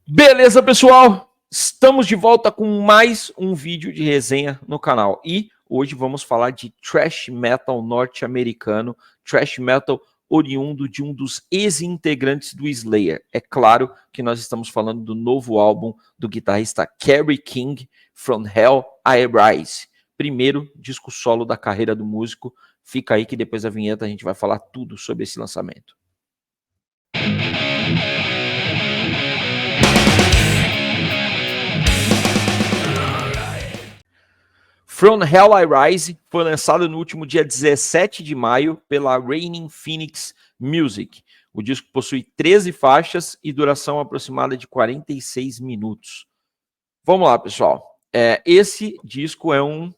Beleza, pessoal? Estamos de volta com mais um vídeo de resenha no canal. E hoje vamos falar de thrash metal norte-americano, thrash metal oriundo de um dos ex-integrantes do Slayer. É claro que nós estamos falando do novo álbum do guitarrista Kerry King, From Hell I Rise. Primeiro disco solo da carreira do músico. Fica aí que depois da vinheta a gente vai falar tudo sobre esse lançamento. From Hell I Rise foi lançado no último dia 17 de maio pela Raining Phoenix Music. O disco possui 13 faixas e duração aproximada de 46 minutos. Vamos lá, pessoal. Esse disco é um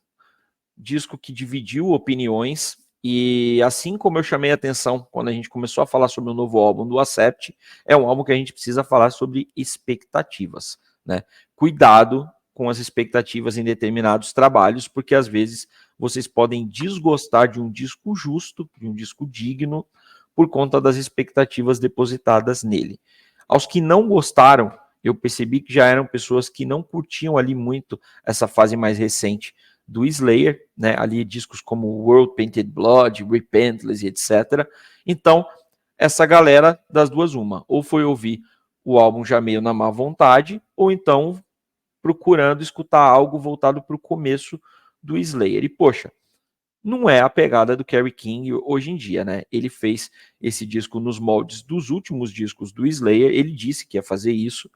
disco que dividiu opiniões e assim como eu chamei a atenção quando a gente começou a falar sobre o novo álbum do Accept, é um álbum que a gente precisa falar sobre expectativas, né? Cuidado com as expectativas em determinados trabalhos, porque às vezes vocês podem desgostar de um disco justo, de um disco digno, por conta das expectativas depositadas nele. Aos que não gostaram, eu percebi que já eram pessoas que não curtiam ali muito essa fase mais recente do Slayer, né? Ali discos como World Painted Blood, Repentless, etc. Então, essa galera das duas uma, ou foi ouvir o álbum já meio na má vontade, ou então procurando escutar algo voltado para o começo do Slayer. E, poxa, não é a pegada do Kerry King hoje em dia, né? Ele fez esse disco nos moldes dos últimos discos do Slayer, ele disse que ia fazer isso,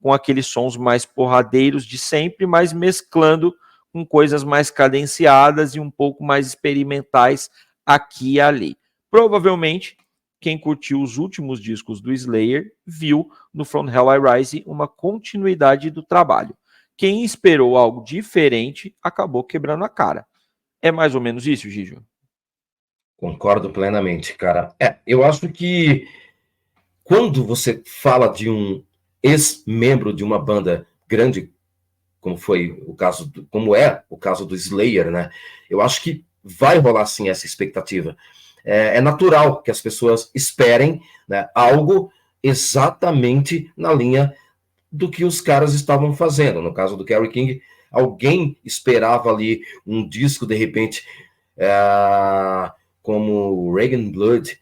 com aqueles sons mais porradeiros de sempre, mas mesclando com coisas mais cadenciadas e um pouco mais experimentais aqui e ali. Provavelmente, quem curtiu os últimos discos do Slayer viu no From Hell I Rise uma continuidade do trabalho. Quem esperou algo diferente acabou quebrando a cara. É mais ou menos isso, Gijo? Concordo plenamente, cara. Eu acho que quando você fala de um ex-membro de uma banda grande, como foi o caso, como é o caso do Slayer, né? Eu acho que vai rolar sim essa expectativa. É natural que as pessoas esperem, né, algo exatamente na linha do que os caras estavam fazendo. No caso do Kerry King, alguém esperava ali um disco, de repente, como Reagan Blood.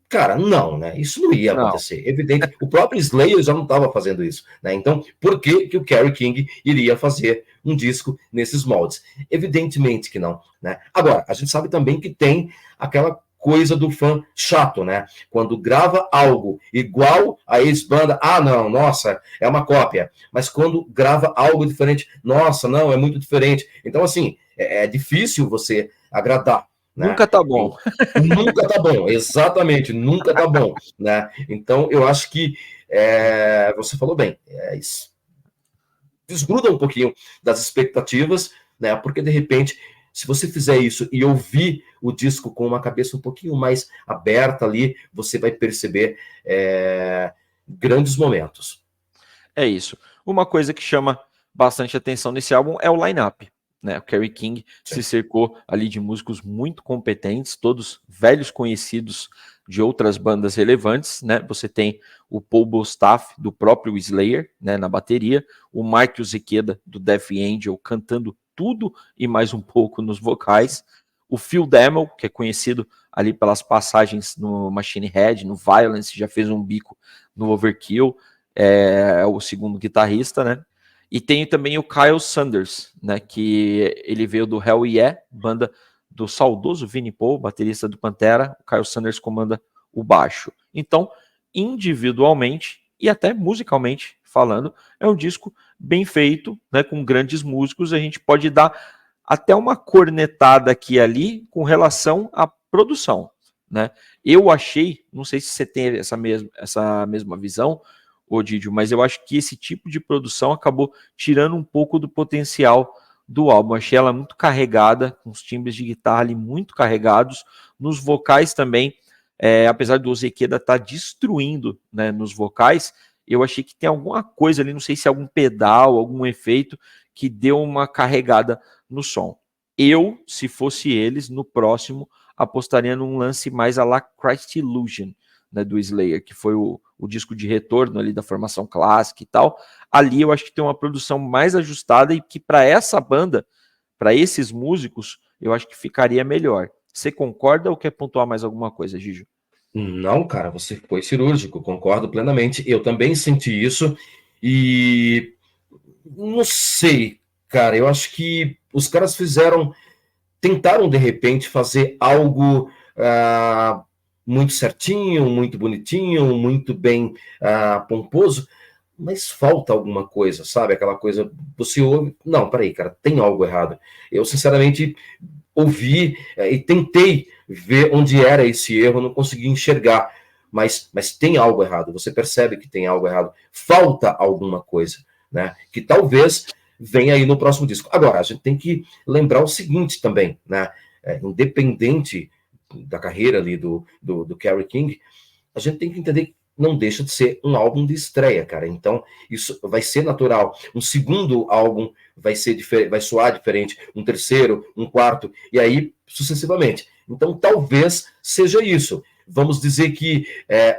Cara, não, né? Isso não ia acontecer. Evidente, o próprio Slayer já não estava fazendo isso, né? Então, por que o Kerry King iria fazer um disco nesses moldes? Evidentemente que não, né? Agora, a gente sabe também que tem aquela coisa do fã chato, né? Quando grava algo igual a ex-banda, não, nossa, é uma cópia. Mas quando grava algo diferente, nossa, não, é muito diferente. Então, assim, é difícil você agradar. Né? Nunca tá bom. Nunca tá bom, exatamente, nunca tá bom, né? Então, eu acho que você falou bem, isso desgruda um pouquinho das expectativas, né? Porque, de repente, se você fizer isso e ouvir o disco com uma cabeça um pouquinho mais aberta ali, você vai perceber grandes momentos. É isso. Uma coisa que chama bastante atenção nesse álbum é o line-up. Né? O Kerry King se cercou ali de músicos muito competentes, todos velhos conhecidos de outras bandas relevantes, né? Você tem o Paul Bostaph, do próprio Slayer, né, na bateria, o Mike Uzequeda, do Death Angel, cantando tudo e mais um pouco nos vocais, o Phil Demmel, que é conhecido ali pelas passagens no Machine Head, no Violence, já fez um bico no Overkill, é o segundo guitarrista, né? E tem também o Kyle Sanders, né, que ele veio do Hell Yeah, banda do saudoso Vinnie Paul, baterista do Pantera. O Kyle Sanders comanda o baixo. Então, individualmente e até musicalmente falando, é um disco bem feito, né, com grandes músicos. A gente pode dar até uma cornetada aqui e ali com relação à produção, né? Eu achei, não sei se você tem essa mesma visão, Didio, mas eu acho que esse tipo de produção acabou tirando um pouco do potencial do álbum. Achei ela muito carregada, com os timbres de guitarra ali muito carregados, nos vocais também, apesar do Ozequeda estar destruindo, né, nos vocais, eu achei que tem alguma coisa ali, não sei se é algum pedal, algum efeito, que deu uma carregada no som. Eu, se fosse eles, no próximo, apostaria num lance mais à la Christ Illusion, né, do Slayer, que foi o disco de retorno ali da formação clássica e tal. Ali eu acho que tem uma produção mais ajustada e que para essa banda, para esses músicos, eu acho que ficaria melhor. Você concorda ou quer pontuar mais alguma coisa, Gijo? Não, cara, você foi cirúrgico, concordo plenamente. Eu também senti isso e não sei, cara, eu acho que os caras tentaram de repente fazer algo muito certinho, muito bonitinho, muito bem pomposo, mas falta alguma coisa, sabe? Aquela coisa, você ouve, não, peraí, cara, tem algo errado. Eu, sinceramente, ouvi e tentei ver onde era esse erro, não consegui enxergar, mas tem algo errado, você percebe que tem algo errado, falta alguma coisa, né? Que talvez venha aí no próximo disco. Agora, a gente tem que lembrar o seguinte também, né? Independente da carreira ali do Kerry King, a gente tem que entender que não deixa de ser um álbum de estreia, cara. Então, isso vai ser natural. Um segundo álbum vai soar diferente, um terceiro, um quarto, e aí sucessivamente. Então, talvez seja isso. Vamos dizer que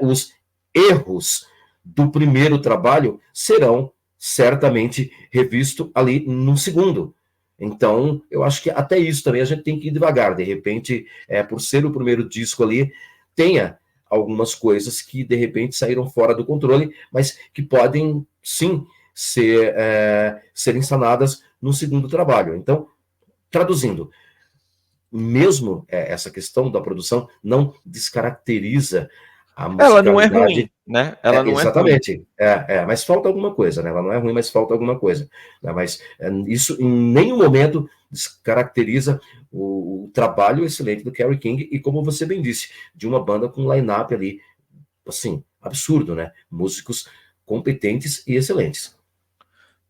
os erros do primeiro trabalho serão certamente revistos ali no segundo. Então, eu acho que até isso também a gente tem que ir devagar. De repente, por ser o primeiro disco ali, tenha algumas coisas que, de repente, saíram fora do controle, mas que podem, sim, serem sanadas no segundo trabalho. Então, traduzindo, mesmo essa questão da produção não descaracteriza a musicalidade. Ela não é ruim, né? Ela não exatamente, é ruim. Mas falta alguma coisa, né? Ela não é ruim, mas falta alguma coisa. Né? Mas isso em nenhum momento descaracteriza o trabalho excelente do Kerry King e, como você bem disse, de uma banda com line-up ali, assim, absurdo, né? Músicos competentes e excelentes.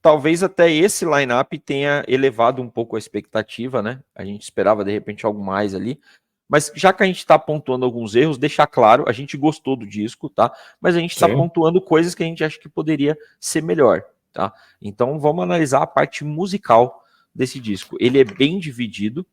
Talvez até esse line-up tenha elevado um pouco a expectativa, né? A gente esperava, de repente, algo mais ali. Mas já que a gente está pontuando alguns erros, deixar claro, a gente gostou do disco, tá? Mas a gente está pontuando coisas que a gente acha que poderia ser melhor, tá? Então vamos analisar a parte musical desse disco. Ele é bem dividido,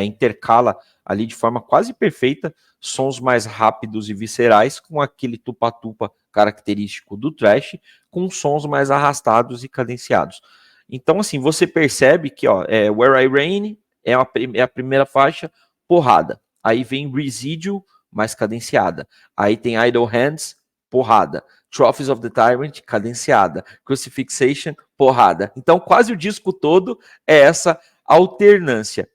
intercala ali de forma quase perfeita sons mais rápidos e viscerais com aquele tupa-tupa característico do thrash, com sons mais arrastados e cadenciados. Então, assim, você percebe que Where I Rain é a primeira faixa, porrada. Aí vem Residual, mais cadenciada. Aí tem Idle Hands, porrada. Trophies of the Tyrant, cadenciada. Crucifixation, porrada. Então, quase o disco todo é essa alternância.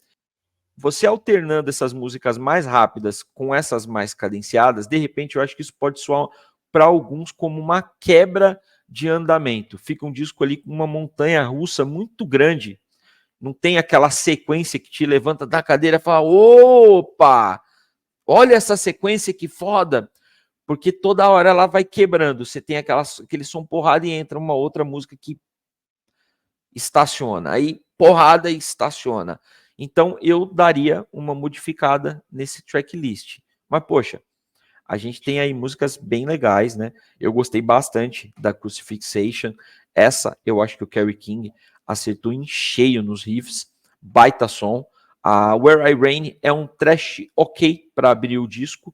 Você alternando essas músicas mais rápidas com essas mais cadenciadas, de repente eu acho que isso pode soar para alguns como uma quebra de andamento. Fica um disco ali com uma montanha russa muito grande. Não tem aquela sequência que te levanta da cadeira e fala: opa, olha essa sequência que foda. Porque toda hora ela vai quebrando. Você tem aquele som porrada e entra uma outra música que estaciona. Aí porrada e estaciona. Então eu daria uma modificada nesse tracklist. Mas poxa, a gente tem aí músicas bem legais, né? Eu gostei bastante da Crucifixation. Essa eu acho que o Kerry King acertou em cheio nos riffs. Baita som. A Where I Rain é um trash ok para abrir o disco.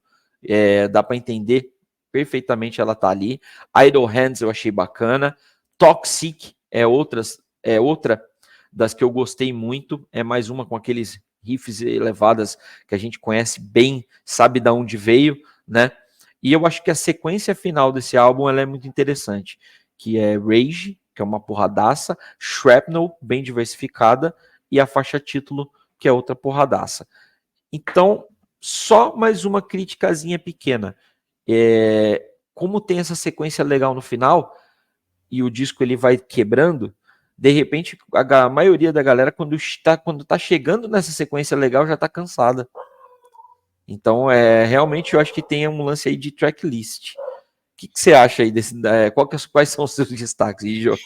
Dá para entender perfeitamente, ela tá ali. Idle Hands eu achei bacana. Toxic é outra das que eu gostei muito. É mais uma com aqueles riffs elevadas que a gente conhece bem, sabe de onde veio, né? E eu acho que a sequência final desse álbum ela é muito interessante, que é Rage, que é uma porradaça, Shrapnel, bem diversificada, e a faixa título, que é outra porradaça. Então, só mais uma criticazinha pequena. Como tem essa sequência legal no final, e o disco ele vai quebrando, de repente a maioria da galera, quando tá chegando nessa sequência legal, já tá cansada. Então, realmente eu acho que tem um lance aí de tracklist. O que você acha aí desse? Quais são os seus destaques, Gio?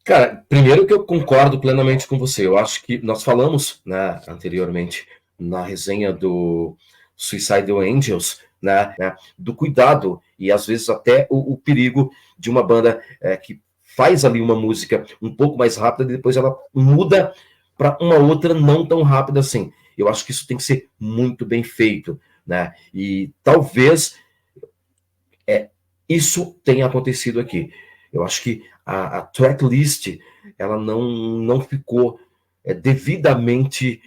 Cara, primeiro que eu concordo plenamente com você. Eu acho que nós falamos, né, anteriormente na resenha do Suicidal Angels, né, do cuidado e às vezes até o perigo de uma banda que faz ali uma música um pouco mais rápida e depois ela muda para uma outra não tão rápida assim. eu acho que isso tem que ser muito bem feito, né? E talvez isso tenha acontecido aqui. Eu acho que a tracklist ela não ficou devidamente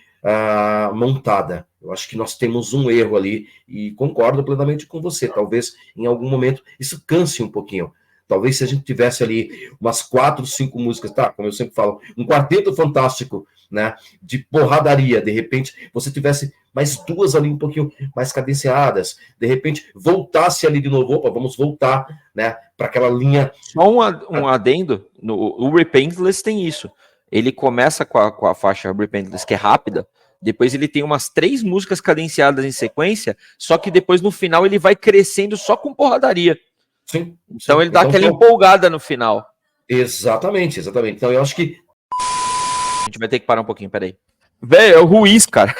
montada. Eu acho que nós temos um erro ali e concordo plenamente com você. Talvez em algum momento isso canse um pouquinho. Talvez se a gente tivesse ali umas 4, 5 músicas, tá? Como eu sempre falo, um quarteto fantástico, né? De porradaria. De repente, você tivesse mais 2 ali um pouquinho mais cadenciadas. De repente, voltasse ali de novo. Opa, vamos voltar, né? Para aquela linha. Só um adendo, o Repentless tem isso. Ele começa com a faixa Repentless, que é rápida, depois ele tem umas 3 músicas cadenciadas em sequência, só que depois no final ele vai crescendo só com porradaria. Sim. Então ele dá aquela empolgada no final. Exatamente. Então eu acho que... A gente vai ter que parar um pouquinho, peraí. Velho, é o Ruiz, cara.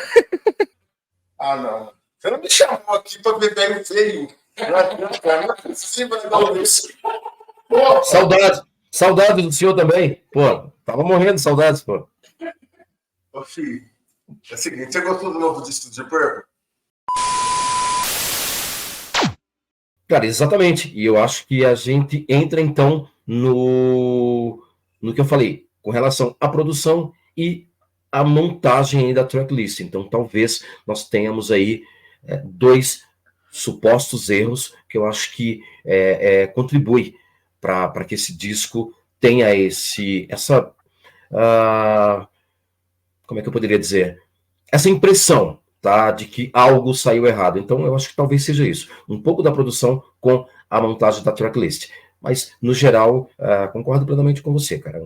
Ah, não. Você não me chamou aqui pra beber feio. Saudades do senhor também. Pô, tava morrendo de saudades, pô. Ô, filho, é o seguinte, você gostou do novo disco de Purple? Cara, exatamente. E eu acho que a gente entra, então, no que eu falei, com relação à produção e a montagem da tracklist. Então, talvez nós tenhamos aí 2 supostos erros que eu acho que contribui para que esse disco tenha essa como é que eu poderia dizer? Essa impressão, tá, de que algo saiu errado. Então, eu acho que talvez seja isso. Um pouco da produção com a montagem da tracklist. Mas, no geral, concordo plenamente com você, cara.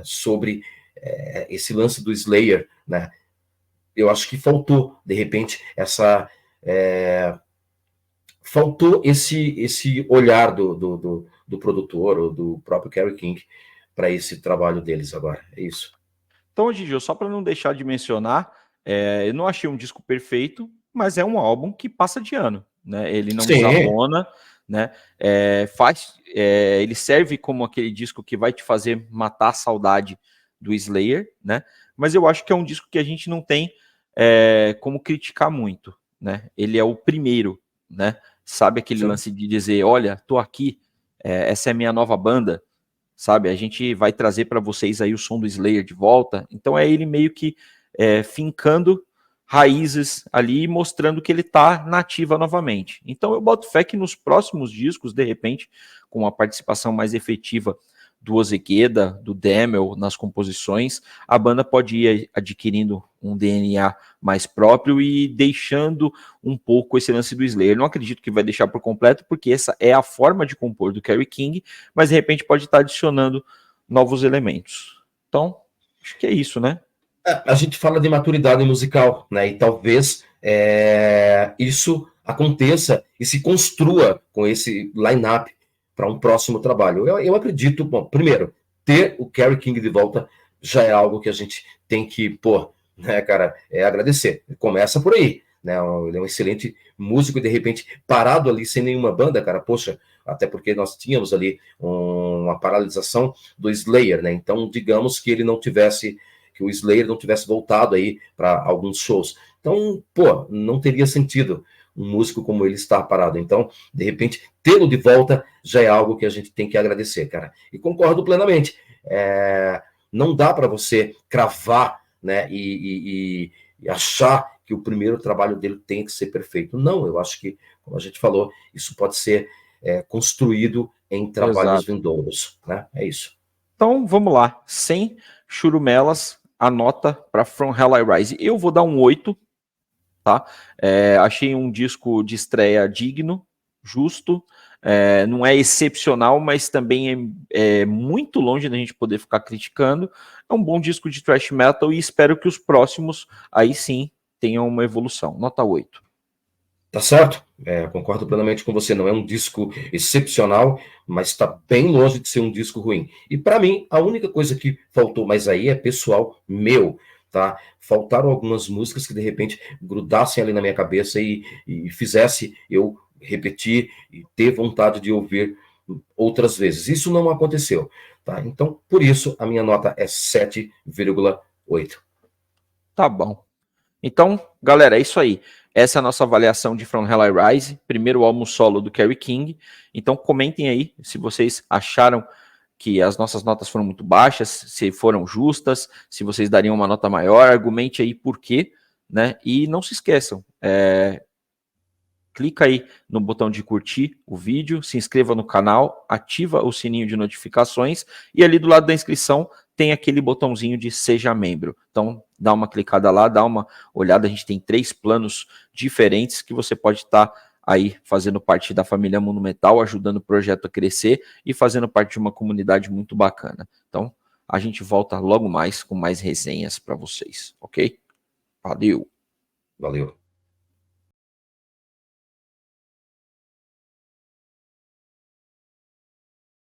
Sobre esse lance do Slayer, né? Eu acho que faltou, de repente, faltou esse olhar do produtor ou do próprio Kerry King para esse trabalho deles agora. É isso. Então, Gigi, só para não deixar de mencionar, eu não achei um disco perfeito, mas é um álbum que passa de ano, né? Ele não desabona, né? Ele serve como aquele disco que vai te fazer matar a saudade do Slayer, né? Mas eu acho que é um disco que a gente não tem como criticar muito, né? Ele é o primeiro, né? Sabe aquele lance de dizer, olha, tô aqui, essa é a minha nova banda, sabe? A gente vai trazer para vocês aí o som do Slayer de volta. Então é ele meio que fincando raízes ali e mostrando que ele tá nativa novamente. Então eu boto fé que nos próximos discos, de repente, com uma participação mais efetiva do Ozekeda, do Demel nas composições, a banda pode ir adquirindo um DNA mais próprio e deixando um pouco esse lance do Slayer. Não acredito que vai deixar por completo, porque essa é a forma de compor do Kerry King, mas de repente pode estar adicionando novos elementos. Então, acho que é isso, né? A gente fala de maturidade musical, né? E talvez isso aconteça e se construa com esse line-up para um próximo trabalho. Eu acredito, bom, primeiro, ter o Kerry King de volta já é algo que a gente tem que, né, cara, agradecer. Começa por aí, né? Ele é um excelente músico e, de repente, parado ali sem nenhuma banda, cara, poxa, até porque nós tínhamos ali uma paralisação do Slayer, né? Então, digamos que o Slayer não tivesse voltado aí para alguns shows. Então, não teria sentido um músico como ele estar parado. Então, de repente, tê-lo de volta já é algo que a gente tem que agradecer, cara. E concordo plenamente. Não dá para você cravar, né, e achar que o primeiro trabalho dele tem que ser perfeito. Não, eu acho que, como a gente falou, isso pode ser construído em trabalhos vindouros, né? É isso. Então, vamos lá. Sem churumelas, a nota para From Hell I Rise. Eu vou dar um 8, tá? Achei um disco de estreia digno, justo, não é excepcional, mas também é muito longe da gente poder ficar criticando. É um bom disco de thrash metal e espero que os próximos, aí sim, tenham uma evolução. Nota 8. Tá certo? Concordo plenamente com você. Não é um disco excepcional, mas está bem longe de ser um disco ruim. E para mim, a única coisa que faltou mais aí é pessoal meu, tá? Faltaram algumas músicas que de repente grudassem ali na minha cabeça e fizesse eu repetir e ter vontade de ouvir outras vezes. Isso não aconteceu, tá? Então, por isso, a minha nota é 7,8. Tá bom. Então, galera, é isso aí. Essa é a nossa avaliação de From Hell I Rise, primeiro álbum solo do Kerry King. Então, comentem aí se vocês acharam que as nossas notas foram muito baixas, se foram justas, se vocês dariam uma nota maior, argumente aí por quê, né? E não se esqueçam, clica aí no botão de curtir o vídeo, se inscreva no canal, ativa o sininho de notificações e ali do lado da inscrição tem aquele botãozinho de seja membro. Então dá uma clicada lá, dá uma olhada, a gente tem 3 planos diferentes que você pode estar aí fazendo parte da família Mundo Metal, ajudando o projeto a crescer e fazendo parte de uma comunidade muito bacana. Então a gente volta logo mais com mais resenhas para vocês, ok? Valeu! Valeu.